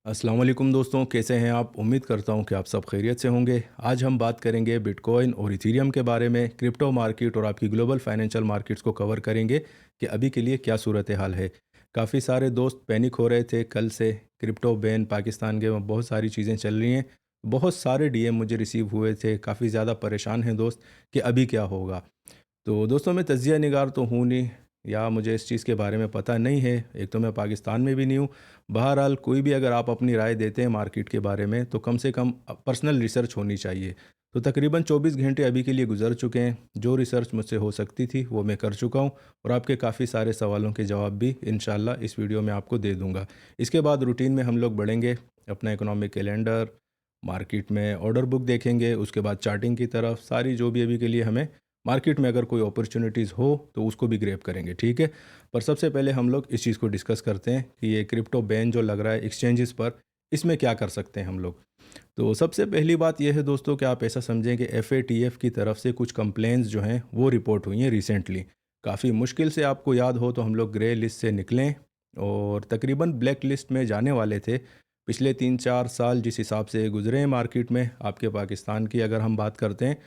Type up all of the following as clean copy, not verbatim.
अस्सलाम वालेकुम दोस्तों, कैसे हैं आप? उम्मीद करता हूं कि आप सब खैरियत से होंगे। आज हम बात करेंगे बिटकॉइन और इथेरियम के बारे में। क्रिप्टो मार्केट और आपकी ग्लोबल फाइनेंशियल मार्केट्स को कवर करेंगे कि अभी के लिए क्या सूरत हाल है। काफ़ी सारे दोस्त पैनिक हो रहे थे कल से। क्रिप्टो बैन पाकिस्तान के में बहुत सारी चीज़ें चल रही हैं। बहुत सारे डीएम मुझे रिसीव हुए थे, काफ़ी ज़्यादा परेशान हैं दोस्त कि अभी क्या होगा। तो दोस्तों, मैं तजिया निगार तो हूँ नहीं, या मुझे इस चीज़ के बारे में पता नहीं है। एक तो मैं पाकिस्तान में भी नहीं हूँ। बहरहाल कोई भी अगर आप अपनी राय देते हैं मार्केट के बारे में तो कम से कम पर्सनल रिसर्च होनी चाहिए। तो तकरीबन 24 घंटे अभी के लिए गुजर चुके हैं। जो रिसर्च मुझसे हो सकती थी वो मैं कर चुका हूँ, और आपके काफ़ी सारे सवालों के जवाब भी इंशाल्लाह इस वीडियो में आपको दे दूँगा। इसके बाद रूटीन में हम लोग बढ़ेंगे, अपना इकोनॉमिक कैलेंडर, मार्केट में ऑर्डर बुक देखेंगे, उसके बाद चार्टिंग की तरफ, सारी जो भी अभी के लिए हमें मार्केट में अगर कोई अपॉर्चुनिटीज़ हो तो उसको भी ग्रैब करेंगे, ठीक है। पर सबसे पहले हम लोग इस चीज़ को डिस्कस करते हैं कि ये क्रिप्टो बैन जो लग रहा है एक्सचेंजेस पर, इसमें क्या कर सकते हैं हम लोग। तो सबसे पहली बात यह है दोस्तों कि आप ऐसा समझें कि एफएटीएफ की तरफ से कुछ कंप्लेंट्स जो हैं वो रिपोर्ट हुई हैं रिसेंटली। काफ़ी मुश्किल से, आपको याद हो तो हम लोग ग्रे लिस्ट से निकलें और तकरीबन ब्लैक लिस्ट में जाने वाले थे। पिछले 3-4 साल जिस हिसाब से गुजरे हैं मार्केट में, आपके पाकिस्तान की अगर हम बात करते हैं,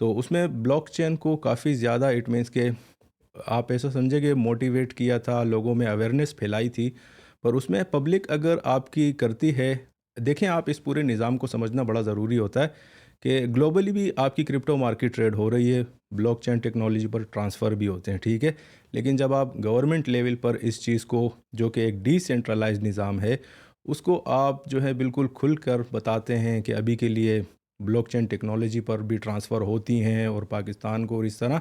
तो उसमें ब्लॉकचेन को काफ़ी ज़्यादा, इट मीन्स के आप ऐसा समझे कि मोटिवेट किया था, लोगों में अवेयरनेस फैलाई थी। पर उसमें पब्लिक अगर आपकी करती है, देखें आप इस पूरे निज़ाम को समझना बड़ा ज़रूरी होता है कि ग्लोबली भी आपकी क्रिप्टो मार्केट ट्रेड हो रही है, ब्लॉकचेन टेक्नोलॉजी पर ट्रांसफ़र भी होते हैं, ठीक है। लेकिन जब आप गवर्नमेंट लेवल पर इस चीज़ को, जो कि एक डिसेंट्रलाइज्ड निज़ाम है, उसको आप जो है बिल्कुल खुल कर बताते हैं कि अभी के लिए ब्लॉकचेन टेक्नोलॉजी पर भी ट्रांसफ़र होती हैं और पाकिस्तान को, और इस तरह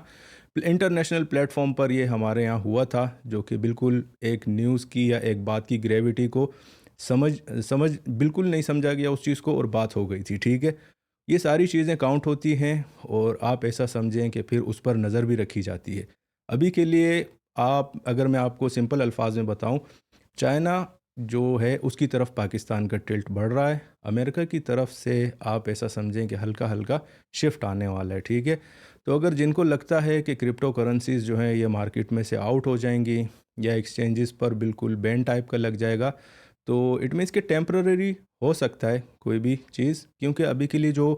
इंटरनेशनल प्लेटफॉर्म पर ये हमारे यहाँ हुआ था, जो कि बिल्कुल एक न्यूज़ की या एक बात की ग्रेविटी को समझ समझ बिल्कुल नहीं समझा गया उस चीज़ को, और बात हो गई थी, ठीक है। ये सारी चीज़ें काउंट होती हैं, और आप ऐसा समझें कि फिर उस पर नज़र भी रखी जाती है। अभी के लिए आप, अगर मैं आपको सिंपल अल्फाज में बताऊं, चाइना जो है उसकी तरफ पाकिस्तान का टिल्ट बढ़ रहा है। अमेरिका की तरफ से आप ऐसा समझें कि हल्का हल्का शिफ्ट आने वाला है, ठीक है। तो अगर जिनको लगता है कि क्रिप्टो करेंसीज जो हैं ये मार्केट में से आउट हो जाएंगी या एक्सचेंजेस पर बिल्कुल बैन टाइप का लग जाएगा, तो इट मीन्स कि टेम्पररी हो सकता है कोई भी चीज़, क्योंकि अभी के लिए जो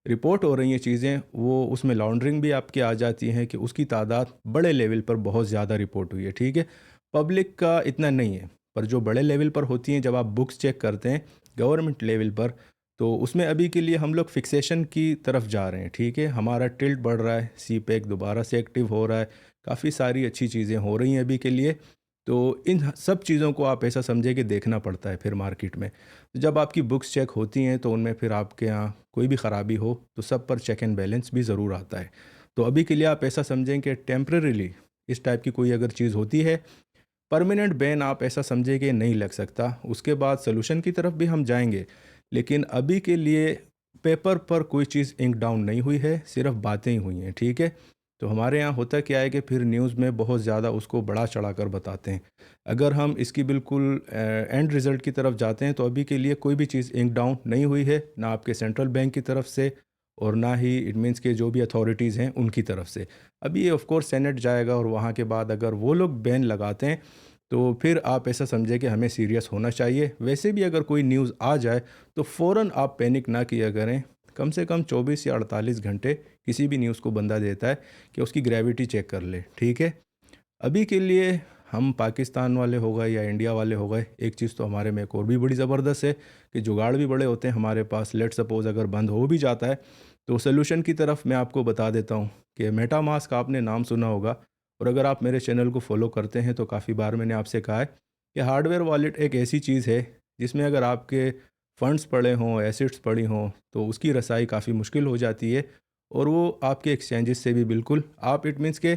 रिपोर्ट हो रही हैं चीज़ें, वो उसमें लॉन्ड्रिंग भी आपकी आ जाती है कि उसकी तादाद बड़े लेवल पर बहुत ज़्यादा रिपोर्ट हुई है, ठीक है। पब्लिक का इतना नहीं है, पर जो बड़े लेवल पर होती हैं, जब आप बुक्स चेक करते हैं गवर्नमेंट लेवल पर, तो उसमें अभी के लिए हम लोग फिक्सेशन की तरफ जा रहे हैं, ठीक है। हमारा टिल्ट बढ़ रहा है, सी पैक दोबारा से एक्टिव हो रहा है, काफ़ी सारी अच्छी चीज़ें हो रही हैं अभी के लिए। तो इन सब चीज़ों को आप ऐसा समझे कि देखना पड़ता है फिर मार्केट में। तो जब आपकी बुक्स चेक होती हैं तो उनमें फिर आपके यहाँ कोई भी ख़राबी हो तो सब पर चेक एंड बैलेंस भी ज़रूर आता है। तो अभी के लिए आप ऐसा समझें कि टेम्परेरीली इस टाइप की कोई अगर चीज़ होती है, परमानेंट बैन आप ऐसा समझे कि नहीं लग सकता। उसके बाद सोल्यूशन की तरफ भी हम जाएंगे, लेकिन अभी के लिए पेपर पर कोई चीज़ इंक डाउन नहीं हुई है, सिर्फ बातें ही हुई हैं, ठीक है। तो हमारे यहाँ होता क्या है कि फिर न्यूज़ में बहुत ज़्यादा उसको बढ़ा चढ़ा कर बताते हैं। अगर हम इसकी बिल्कुल एंड रिज़ल्ट की तरफ जाते हैं, तो अभी के लिए कोई भी चीज़ इंक डाउन नहीं हुई है, ना आपके सेंट्रल बैंक की तरफ से और ना ही इट मीन्स के जो भी अथॉरिटीज़ हैं उनकी तरफ से। अभी ये ऑफ कोर्स सेनेट जाएगा, और वहाँ के बाद अगर वो लोग बैन लगाते हैं तो फिर आप ऐसा समझें कि हमें सीरियस होना चाहिए। वैसे भी अगर कोई न्यूज़ आ जाए तो फ़ौरन आप पैनिक ना किया करें। कम से कम 24 या 48 घंटे किसी भी न्यूज़ को बंदा देता है कि उसकी ग्रेविटी चेक कर ले, ठीक है। अभी के लिए हम पाकिस्तान वाले हो गए या इंडिया वाले हो गए, एक चीज़ तो हमारे में एक और भी बड़ी ज़बरदस्त है कि जुगाड़ भी बड़े होते हैं हमारे पास। लेट सपोज़ अगर बंद हो भी जाता है, तो सोल्यूशन की तरफ मैं आपको बता देता हूँ कि मेटा मास्क आपने नाम सुना होगा, और अगर आप मेरे चैनल को फॉलो करते हैं तो काफ़ी बार मैंने आपसे कहा है कि हार्डवेयर वॉलेट एक ऐसी चीज़ है जिसमें अगर आपके फंड्स पड़े हों, एसेट्स पड़ी हों, तो उसकी रसाई काफ़ी मुश्किल हो जाती है, और वो आपके एक्सचेंजेस से भी बिल्कुल आप, इट मीन्स के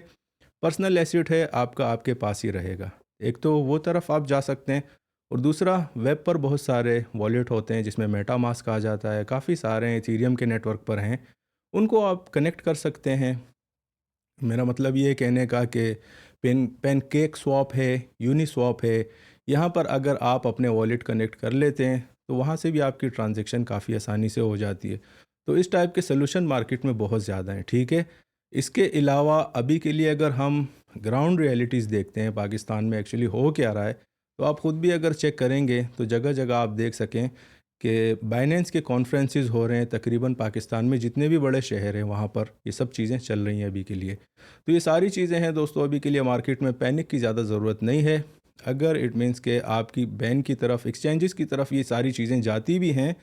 पर्सनल एसेट है आपका, आपके पास ही रहेगा। एक तो वो तरफ आप जा सकते हैं, और दूसरा वेब पर बहुत सारे वॉलेट होते हैं जिसमें मेटा मास्क आ जाता है, काफ़ी सारे हैं, इथीरियम के नेटवर्क पर हैं, उनको आप कनेक्ट कर सकते हैं। मेरा मतलब ये कहने का कि पेनकेक स्वैप है, यूनिस्वैप है, यहाँ पर अगर आप अपने वॉलेट कनेक्ट कर लेते हैं तो वहाँ से भी आपकी ट्रांजैक्शन काफ़ी आसानी से हो जाती है। तो इस टाइप के सॉल्यूशन मार्केट में बहुत ज़्यादा हैं, ठीक है। इसके अलावा अभी के लिए अगर हम ग्राउंड रियलिटीज़ देखते हैं पाकिस्तान में एक्चुअली हो क्या रहा है, तो आप ख़ुद भी अगर चेक करेंगे तो जगह जगह आप देख सकें कि बाइनेंस के कॉन्फ्रेंसेस हो रहे हैं तकरीबन पाकिस्तान में जितने भी बड़े शहर हैं वहाँ पर ये सब चीज़ें चल रही हैं अभी के लिए। तो ये सारी चीज़ें हैं दोस्तों, अभी के लिए मार्केट में पैनिक की ज़्यादा ज़रूरत नहीं है। अगर इट मीन्स के आपकी बैंक की तरफ, एक्सचेंजेस की तरफ ये सारी चीज़ें जाती भी हैं,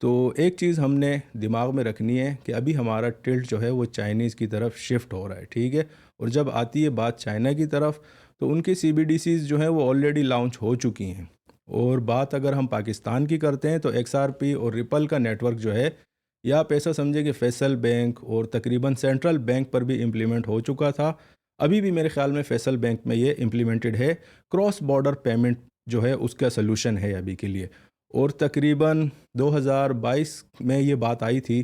तो एक चीज़ हमने दिमाग में रखनी है कि अभी हमारा टिल्ट जो है वो चाइनीज़ की तरफ शिफ्ट हो रहा है, ठीक है। और जब आती है बात चाइना की तरफ, तो उनकी सीबीडीसीज़ जो हैं वो ऑलरेडी लॉन्च हो चुकी हैं। और बात अगर हम पाकिस्तान की करते हैं तो एक्सआरपी और रिपल का नेटवर्क जो है, या आप ऐसा समझे कि फैसल बैंक और तकरीबन सेंट्रल बैंक पर भी इम्प्लीमेंट हो चुका था। अभी भी मेरे ख्याल में फैसल बैंक में ये इम्प्लीमेंटेड है। क्रॉस बॉर्डर पेमेंट जो है उसका सलूशन है अभी के लिए। और तकरीबन 2022 में ये बात आई थी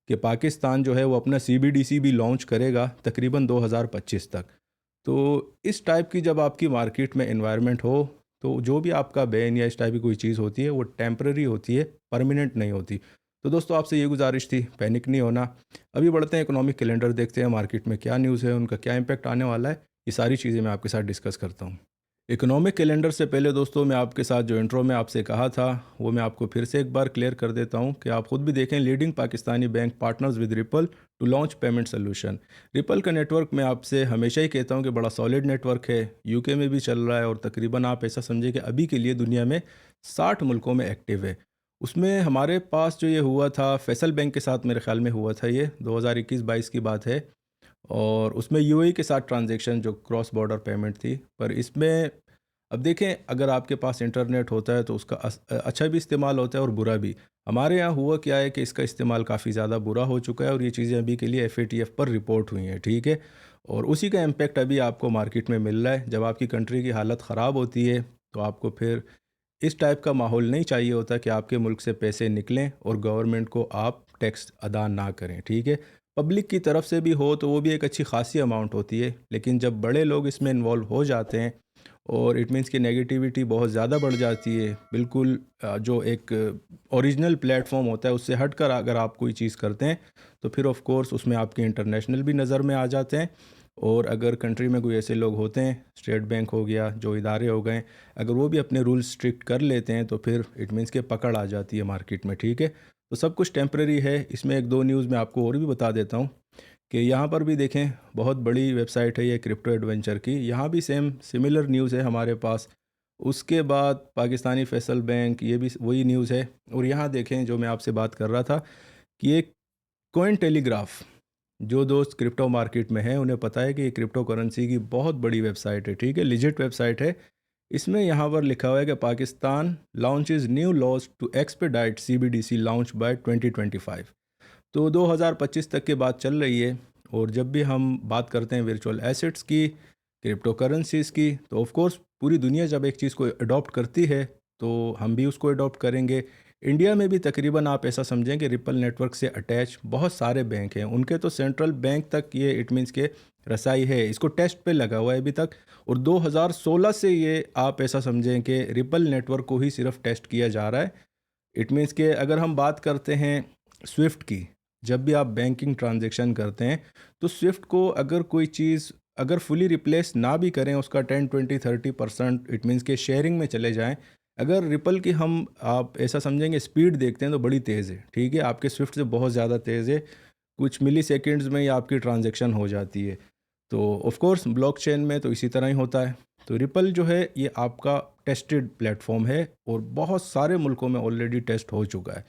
कि पाकिस्तान जो है वो अपना सीबीडीसी भी लॉन्च करेगा तकरीबन 2025 तक। तो इस टाइप की जब आपकी मार्केट में एनवायरनमेंट हो, तो जो भी आपका बैन या इस टाइप की कोई चीज़ होती है वो टेम्पररी होती है, परमानेंट नहीं होती। तो दोस्तों आपसे ये गुजारिश थी, पैनिक नहीं होना। अभी बढ़ते हैं इकोनॉमिक कैलेंडर, देखते हैं मार्केट में क्या न्यूज़ है, उनका क्या इम्पैक्ट आने वाला है। ये सारी चीज़ें मैं आपके साथ डिस्कस करता हूँ। इकोनॉमिक कैलेंडर से पहले दोस्तों मैं आपके साथ जो इंट्रो में आपसे कहा था वो मैं आपको फिर से एक बार क्लियर कर देता हूँ कि आप खुद भी देखें। Leading Pakistani bank partners with Ripple to launch payment solution. Ripple का नेटवर्क मैं आपसे हमेशा ही कहता हूँ कि बड़ा सॉलिड नेटवर्क है, यूके में भी चल रहा है और तकरीबन आप ऐसा समझे कि अभी के लिए दुनिया में 60 मुल्कों में एक्टिव है। उसमें हमारे पास जो ये हुआ था फैसल बैंक के साथ, मेरे ख्याल में हुआ था, ये 2021-22 की बात है। और उसमें यूएई के साथ ट्रांजैक्शन जो क्रॉस बॉर्डर पेमेंट थी। पर इसमें अब देखें, अगर आपके पास इंटरनेट होता है तो उसका अच्छा भी इस्तेमाल होता है और बुरा भी। हमारे यहाँ हुआ क्या है कि इसका इस्तेमाल काफ़ी ज़्यादा बुरा हो चुका है और ये चीज़ें अभी के लिए एफएटीएफ पर रिपोर्ट हुई हैं, ठीक है। और उसी का इम्पेक्ट अभी आपको मार्केट में मिल रहा है। जब आपकी कंट्री की हालत ख़राब होती है तो आपको फिर इस टाइप का माहौल नहीं चाहिए होता कि आपके मुल्क से पैसे निकलें और गवर्नमेंट को आप टैक्स अदा ना करें, ठीक है। पब्लिक की तरफ से भी हो तो वो भी एक अच्छी खासी अमाउंट होती है, लेकिन जब बड़े लोग इसमें इन्वॉल्व हो जाते हैं और इट मीन्स की नेगेटिविटी बहुत ज़्यादा बढ़ जाती है, बिल्कुल जो एक ओरिजिनल प्लेटफॉर्म होता है उससे हटकर अगर आप कोई चीज़ करते हैं तो फिर ऑफ कोर्स उसमें आपके इंटरनेशनल भी नज़र में आ जाते हैं। और अगर कंट्री में कोई ऐसे लोग होते हैं, स्टेट बैंक हो गया, जो इदारे हो गए, अगर वो भी अपने रूल्स स्ट्रिक्ट कर लेते हैं तो फिर इट मीन्स के पकड़ आ जाती है मार्केट में, ठीक है। तो सब कुछ टेम्प्रेरी है। इसमें एक दो न्यूज़ मैं आपको और भी बता देता हूँ कि यहाँ पर भी देखें, बहुत बड़ी वेबसाइट है ये क्रिप्टो एडवेंचर की, यहाँ भी सेम सिमिलर न्यूज़ है हमारे पास। उसके बाद पाकिस्तानी फैसल बैंक, ये भी वही न्यूज़ है। और यहाँ देखें जो मैं आपसे बात कर रहा था कि एक कॉइन टेलीग्राफ, जो दोस्त क्रिप्टो मार्केट में है उन्हें पता है कि ये क्रिप्टो करेंसी की बहुत बड़ी वेबसाइट है, ठीक है, लिजिट वेबसाइट है। इसमें यहाँ पर लिखा हुआ है कि Pakistan launches new laws to expedite CBDC launch by 2025। तो 2025 तक की बात चल रही है। और जब भी हम बात करते हैं वर्चुअल एसेट्स की, क्रिप्टो करेंसीज़ की, तो ऑफ कोर्स पूरी दुनिया जब एक चीज़ को अडॉप्ट करती है तो हम भी उसको अडॉप्ट करेंगे। इंडिया में भी तकरीबन आप ऐसा समझें कि रिपल नेटवर्क से अटैच बहुत सारे बैंक हैं, उनके तो सेंट्रल बैंक तक ये इट मीन्स के रसाई है, इसको टेस्ट पे लगा हुआ है अभी तक। और 2016 से ये आप ऐसा समझें कि रिपल नेटवर्क को ही सिर्फ टेस्ट किया जा रहा है। इट मीन्स के अगर हम बात करते हैं स्विफ्ट की, जब भी आप बैंकिंग ट्रांजैक्शन करते हैं तो स्विफ्ट को अगर कोई चीज़ अगर फुली रिप्लेस ना भी करें, उसका 10-20-30% इट मीन्स के शेयरिंग में चले जाएं। अगर रिपल की हम आप ऐसा समझेंगे स्पीड देखते हैं तो बड़ी तेज़ है, ठीक है, आपके स्विफ्ट से बहुत ज़्यादा तेज़ है। कुछ मिली सेकेंड्स में ही आपकी ट्रांजैक्शन हो जाती है। तो ऑफ कोर्स ब्लॉकचेन में तो इसी तरह ही होता है। तो रिपल जो है ये आपका टेस्टेड प्लेटफॉर्म है और बहुत सारे मुल्कों में ऑलरेडी टेस्ट हो चुका है।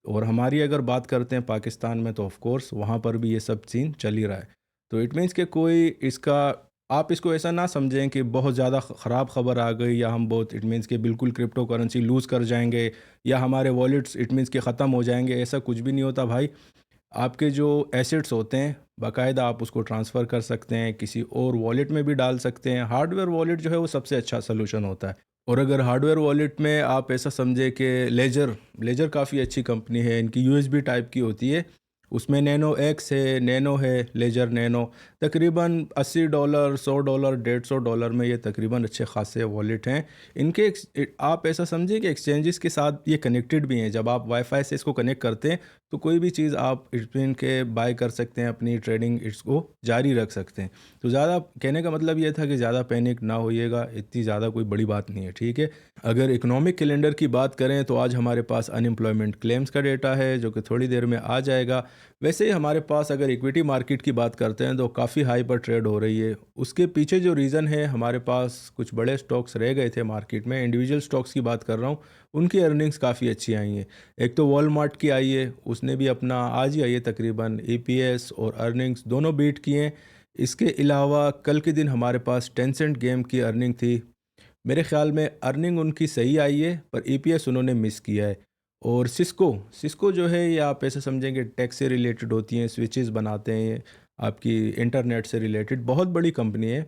और हमारी अगर बात करते हैं पाकिस्तान में तो ऑफ कोर्स वहाँ पर भी ये सब सीन चल ही रहा है। तो इट मीन्स कि कोई इसका आप इसको ऐसा ना समझें कि बहुत ज़्यादा ख़राब खबर आ गई या हम बहुत इट मीन्स के बिल्कुल क्रिप्टो करेंसी लूज़ कर जाएंगे या हमारे वॉलेट्स इट मीन्स के ख़त्म हो जाएंगे। ऐसा कुछ भी नहीं होता भाई। आपके जो एसेट्स होते हैं बाकायदा आप उसको ट्रांसफ़र कर सकते हैं, किसी और वॉलेट में भी डाल सकते हैं। हार्डवेयर वॉलेट जो है वो सबसे अच्छा सलूशन होता है। और अगर हार्डवेयर वॉलेट में आप ऐसा समझे कि लेजर लेजर काफ़ी अच्छी कंपनी है, इनकी यूएसबी टाइप की होती है, उसमें नैनो एक्स है, नैनो है, लेजर नैनो। तकरीबन $80, $100, $150 में ये तकरीबन अच्छे खासे वॉलेट हैं। आप ऐसा समझिए कि एक्सचेंजेस के साथ ये कनेक्टेड भी हैं। जब आप वाईफाई से इसको कनेक्ट करते हैं तो कोई भी चीज़ आप इनके के बाय कर सकते हैं, अपनी ट्रेडिंग इसको जारी रख सकते हैं। तो ज़्यादा कहने का मतलब ये था कि ज़्यादा पैनिक ना होइएगा, इतनी ज़्यादा कोई बड़ी बात नहीं है, ठीक है। अगर इकोनॉमिक कैलेंडर की बात करें तो आज हमारे पास अनएम्प्लॉयमेंट क्लेम्स का डेटा है जो कि थोड़ी देर में आ जाएगा। वैसे ही हमारे पास अगर इक्विटी मार्केट की बात करते हैं तो काफ़ी हाई पर ट्रेड हो रही है। उसके पीछे जो रीज़न है, हमारे पास कुछ बड़े स्टॉक्स रह गए थे मार्केट में, इंडिविजुअल स्टॉक्स की बात कर रहा हूँ, उनकी अर्निंग्स काफ़ी अच्छी आई हैं। एक तो वॉलमार्ट की आई है, उसने भी अपना आज ही आई है तकरीबन, ईपीएस और अर्निंग्स दोनों बीट किए हैं। इसके अलावा कल के दिन हमारे पास टेंसेंट गेम की अर्निंग थी। मेरे ख़्याल में अर्निंग उनकी सही आई है पर ईपीएस उन्होंने मिस किया है। और सिस्को जो है, ये आप ऐसे समझेंगे टेक से रिलेटेड होती हैं, स्विचेस बनाते हैं ये, आपकी इंटरनेट से रिलेटेड बहुत बड़ी कंपनी है।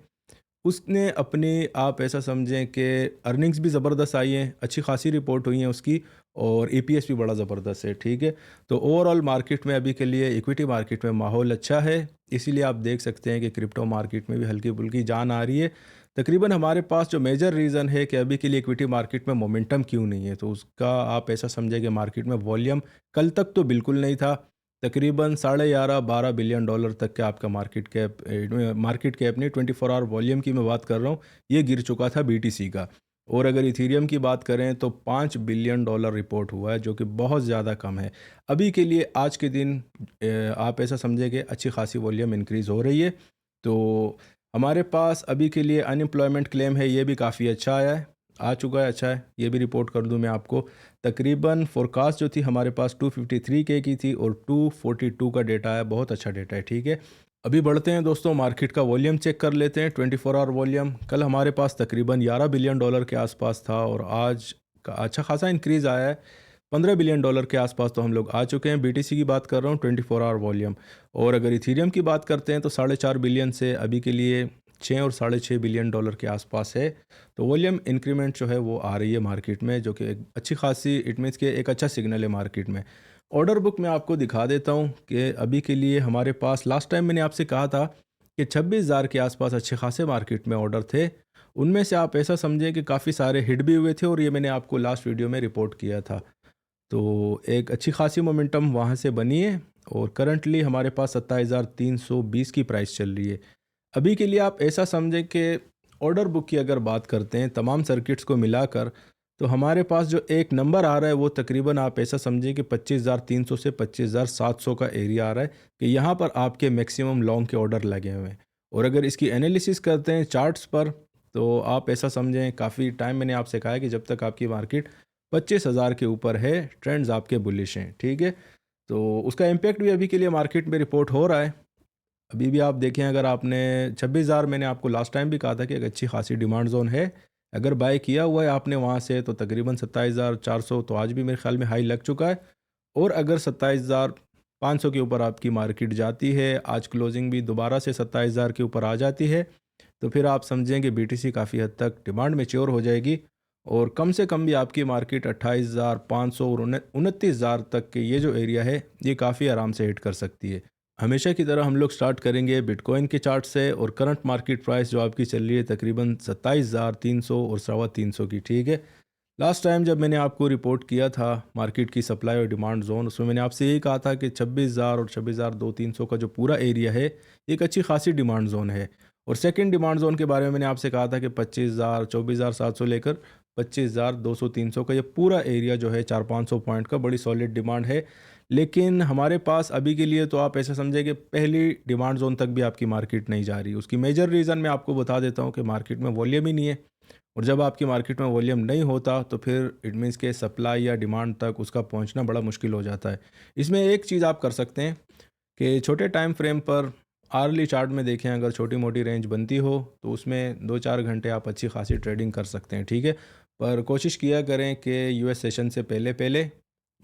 उसने अपनी आप ऐसा समझें कि अर्निंग्स भी ज़बरदस्त आई हैं, अच्छी खासी रिपोर्ट हुई हैं उसकी, और ईपीएस भी बड़ा ज़बरदस्त है, ठीक है। तो ओवरऑल मार्केट में अभी के लिए, इक्विटी मार्केट में माहौल अच्छा है, इसीलिए आप देख सकते हैं कि क्रिप्टो मार्केट में भी हल्की फुल्की जान आ रही है। तकरीबन हमारे पास जो मेजर रीज़न है कि अभी के लिए इक्विटी मार्केट में मोमेंटम क्यों नहीं है, तो उसका आप ऐसा समझें कि मार्केट में वॉल्यूम कल तक तो बिल्कुल नहीं था। तकरीबन 11.5-12 बिलियन डॉलर तक का आपका मार्केट कैप नहीं, 24 आवर वॉल्यूम की मैं बात कर रहा हूँ, ये गिर चुका था बीटीसी का। और अगर इथीरियम की बात करें तो $5 बिलियन रिपोर्ट हुआ है, जो कि बहुत ज़्यादा कम है अभी के लिए। आज के दिन आप ऐसा समझें कि अच्छी खासी वॉल्यूम इंक्रीज़ हो रही है। तो हमारे पास अभी के लिए अनएम्प्लॉयमेंट क्लेम है, ये भी काफ़ी अच्छा आया है, आ चुका है, अच्छा है, ये भी रिपोर्ट कर दूं मैं आपको। तकरीबन फोरकास्ट जो थी हमारे पास 253K की थी और 242 का डेटा है, बहुत अच्छा डेटा है, ठीक है। अभी बढ़ते हैं दोस्तों, मार्केट का वॉल्यूम चेक कर लेते हैं। 24 आवर वॉल्यूम कल हमारे पास तकरीबन $11 बिलियन के आसपास था और आज का अच्छा खासा इंक्रीज़ आया है, $15 बिलियन के आसपास तो हम लोग आ चुके हैं। बीटीसी की बात कर रहा हूँ, 24 आवर वॉल्यूम। और अगर इथीरियम की बात करते हैं तो 4.5 बिलियन से अभी के लिए 6 और $6.5 बिलियन के आसपास है। तो वॉल्यूम इंक्रीमेंट जो है वो आ रही है मार्केट में, जो कि एक अच्छी खासी, इट मीन्स के एक अच्छा सिग्नल है मार्केट में। ऑर्डर बुक मैं आपको दिखा देता हूँ कि अभी के लिए हमारे पास, लास्ट टाइम मैंने आपसे कहा था कि 26,000 के आसपास अच्छे खासे मार्केट में ऑर्डर थे। उनमें से आप ऐसा समझें कि काफ़ी सारे हिट भी हुए थे और ये मैंने आपको लास्ट वीडियो में रिपोर्ट किया था। तो एक अच्छी खासी मोमेंटम वहाँ से बनी है और करंटली हमारे पास 27,320 की प्राइस चल रही है। अभी के लिए आप ऐसा समझें कि ऑर्डर बुक की अगर बात करते हैं तमाम सर्किट्स को मिलाकर, तो हमारे पास जो एक नंबर आ रहा है वो तकरीबन आप ऐसा समझें कि 25,300 से 25,700 का एरिया आ रहा है कि यहाँ पर आपके मैक्सिमम लॉन्ग के ऑर्डर लगे हुए हैं। और अगर इसकी एनालिसिस करते हैं चार्ट्स पर, तो आप ऐसा समझें, काफ़ी टाइम मैंने आपसे कहा है कि जब तक आपकी मार्केट 25,000 के ऊपर है, ट्रेंड्स आपके बुलिश हैं, ठीक है। तो उसका इम्पैक्ट भी अभी के लिए मार्केट में रिपोर्ट हो रहा है। अभी भी आप देखें, अगर आपने 26,000, मैंने आपको लास्ट टाइम भी कहा था कि एक अच्छी खासी डिमांड जोन है, अगर बाय किया हुआ है आपने वहाँ से, तो तकरीबन 27,400 तो आज भी मेरे ख्याल में हाई लग चुका है। और अगर 27,500 के ऊपर आपकी मार्केट जाती है, आज क्लोजिंग भी दोबारा से 27,000 के ऊपर आ जाती है, तो फिर आप समझें कि बीटीसी काफ़ी हद तक डिमांड मैच्योर हो जाएगी और कम से कम भी आपकी मार्केट 28,500 और 29,000 तक के ये जो एरिया है, ये काफ़ी आराम से हिट कर सकती है। हमेशा की तरह हम लोग स्टार्ट करेंगे बिटकॉइन के चार्ट से, और करंट मार्केट प्राइस जो आपकी चल रही है तकरीबन 27,300 और 350 की, ठीक है। लास्ट टाइम जब मैंने आपको रिपोर्ट किया था मार्केट की सप्लाई और डिमांड जोन, उसमें मैंने आपसे यही कहा था कि 26,000 और 26,200-300 का जो पूरा एरिया है, एक अच्छी खासी डिमांड जोन है। और सेकंड डिमांड जोन के बारे में मैंने आपसे कहा था कि 25,000, 24,700 लेकर 25,200-300 का ये पूरा एरिया जो है 400-500 पॉइंट का बड़ी सॉलिड डिमांड है। लेकिन हमारे पास अभी के लिए तो आप ऐसा समझें कि पहली डिमांड जोन तक भी आपकी मार्केट नहीं जा रही। उसकी मेजर रीज़न मैं आपको बता देता हूँ कि मार्केट में वॉल्यूम ही नहीं है, और जब आपकी मार्केट में वॉल्यूम नहीं होता तो फिर इट मीन्स के सप्लाई या डिमांड तक उसका पहुँचना बड़ा मुश्किल हो जाता है। इसमें एक चीज़ आप कर सकते हैं कि छोटे टाइम फ्रेम पर आर्ली चार्ट में देखें, अगर छोटी मोटी रेंज बनती हो तो उसमें 2-4 घंटे आप अच्छी खासी ट्रेडिंग कर सकते हैं, ठीक है। पर कोशिश किया करें कि यूएस सेशन से पहले पहले,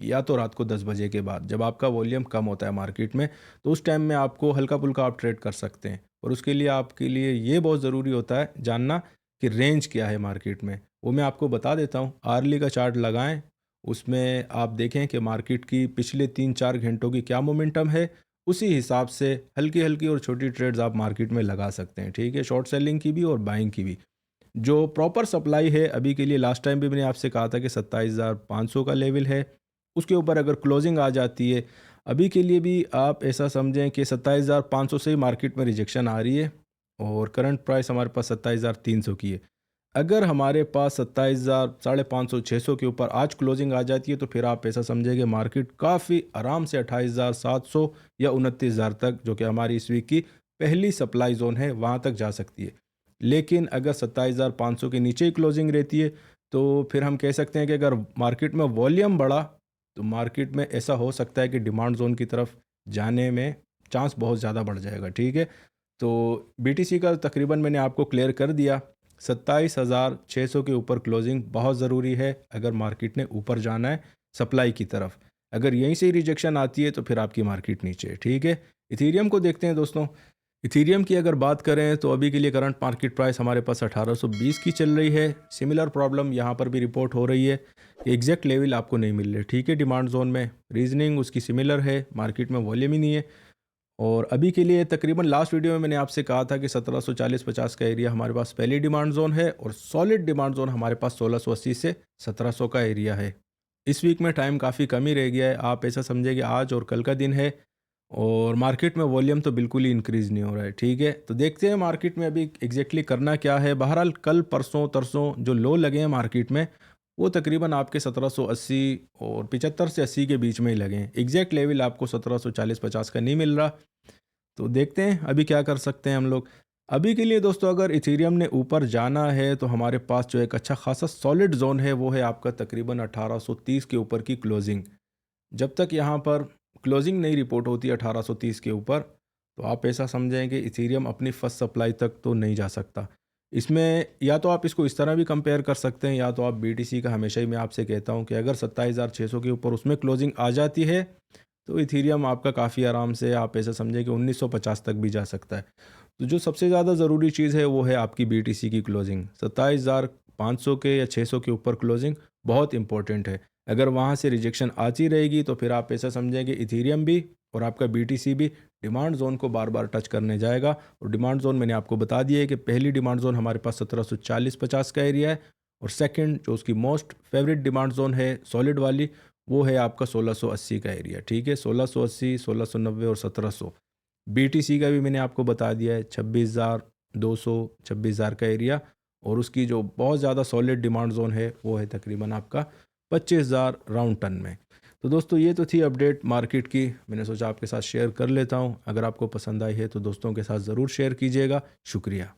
या तो रात को 10 बजे के बाद, जब आपका वॉल्यूम कम होता है मार्केट में, तो उस टाइम में आपको हल्का फुल्का आप ट्रेड कर सकते हैं। और उसके लिए आपके लिए ये बहुत ज़रूरी होता है जानना कि रेंज क्या है मार्केट में, वो मैं आपको बता देता हूँ। आर्ली का चार्ट लगाएं, उसमें आप देखें कि मार्केट की पिछले 3-4 घंटों की क्या मोमेंटम है उसी हिसाब से हल्की हल्की और छोटी ट्रेड्स आप मार्केट में लगा सकते हैं, ठीक है, शॉर्ट सेलिंग की भी और बाइंग की भी। जो प्रॉपर सप्लाई है अभी के लिए, लास्ट टाइम भी मैंने आपसे कहा था कि 27,500 का लेवल है, उसके ऊपर अगर क्लोजिंग आ जाती है, अभी के लिए भी आप ऐसा समझें कि 27,500 से ही मार्केट में रिजेक्शन आ रही है और करंट प्राइस हमारे पास 27,300 की है। अगर हमारे पास 27,000 550 600 के ऊपर आज क्लोजिंग आ जाती है तो फिर आप ऐसा समझें कि मार्केट काफ़ी आराम से 28,700 या 29,000 तक, जो कि हमारी इस वीक की पहली सप्लाई जोन है, वहाँ तक जा सकती है। लेकिन अगर 27,500 के नीचे ही क्लोजिंग रहती है तो फिर हम कह सकते हैं कि अगर मार्केट में वॉल्यूम बढ़ा तो मार्केट में ऐसा हो सकता है कि डिमांड जोन की तरफ जाने में चांस बहुत ज़्यादा बढ़ जाएगा, ठीक है। तो बीटीसी का तकरीबन मैंने आपको क्लियर कर दिया। 27,600 के ऊपर क्लोजिंग बहुत ज़रूरी है अगर मार्केट ने ऊपर जाना है सप्लाई की तरफ। अगर यहीं से ही रिजेक्शन आती है तो फिर आपकी मार्केट नीचे है, ठीक है। इथीरियम को देखते हैं दोस्तों। इथीरियम की अगर बात करें तो अभी के लिए करंट मार्केट प्राइस हमारे पास 1820 की चल रही है। सिमिलर प्रॉब्लम यहाँ पर भी रिपोर्ट हो रही है कि एग्जैक्ट लेवल आपको नहीं मिल रहे, ठीक है, डिमांड जोन में। रीजनिंग उसकी सिमिलर है, मार्केट में वॉल्यूम ही नहीं है। और अभी के लिए तकरीबन लास्ट वीडियो में मैंने आपसे कहा था कि 1740-50 का एरिया हमारे पास पहली डिमांड जोन है और सॉलिड डिमांड जोन हमारे पास 1680 से 1700 का एरिया है। इस वीक में टाइम काफ़ी कम ही रह गया है, आप ऐसा समझिए कि आज और कल का दिन है और मार्केट में वॉल्यूम तो बिल्कुल ही इंक्रीज़ नहीं हो रहा है, ठीक है। तो देखते हैं मार्केट में अभी एग्जैक्टली करना क्या है। बहरहाल कल परसों तरसों जो लो लगे हैं मार्केट में वो तकरीबन आपके 1780 और 75 से 80 के बीच में ही लगे हैं। एग्जैक्ट लेवल आपको 1740-50 का नहीं मिल रहा। तो देखते हैं अभी क्या कर सकते हैं हम लोग। अभी के लिए दोस्तों अगर इथेरियम ने ऊपर जाना है तो हमारे पास जो एक अच्छा खासा सॉलिड जोन है वो है आपका तकरीबन 1830 के ऊपर की क्लोजिंग। जब तक यहाँ पर क्लोजिंग नहीं रिपोर्ट होती 1830 के ऊपर तो आप ऐसा समझें कि इथेरियम अपनी फर्स्ट सप्लाई तक तो नहीं जा सकता। इसमें या तो आप इसको इस तरह भी कंपेयर कर सकते हैं, या तो आप बीटीसी का हमेशा ही मैं आपसे कहता हूँ कि अगर 27,600 के ऊपर उसमें क्लोजिंग आ जाती है तो इथीरियम आपका काफ़ी आराम से आप ऐसा समझें कि 1950 तक भी जा सकता है। तो जो सबसे ज़्यादा ज़रूरी चीज़ है वो है आपकी बीटीसी की क्लोजिंग। 27,500 के या 600 के ऊपर क्लोजिंग बहुत इंपॉर्टेंट है। अगर वहाँ से रिजेक्शन आती रहेगी तो फिर आप ऐसा समझें कि इथीरियम भी और आपका बीटीसी भी डिमांड जोन को बार बार टच करने जाएगा। और डिमांड जोन मैंने आपको बता दिया है कि पहली डिमांड जोन हमारे पास 1740-50 का एरिया है और सेकंड जो उसकी मोस्ट फेवरेट डिमांड जोन है सॉलिड वाली वो है आपका 1680 का एरिया, ठीक है। 1680, 1690 और 1700। बीटीसी का भी मैंने आपको बता दिया है 26,200, 26,000 का एरिया और उसकी जो बहुत ज़्यादा सॉलिड डिमांड जोन है वो है तकरीबन आपका 25,000 राउंड टन में। तो दोस्तों ये तो थी अपडेट मार्केट की, मैंने सोचा आपके साथ शेयर कर लेता हूँ। अगर आपको पसंद आई है तो दोस्तों के साथ ज़रूर शेयर कीजिएगा। शुक्रिया।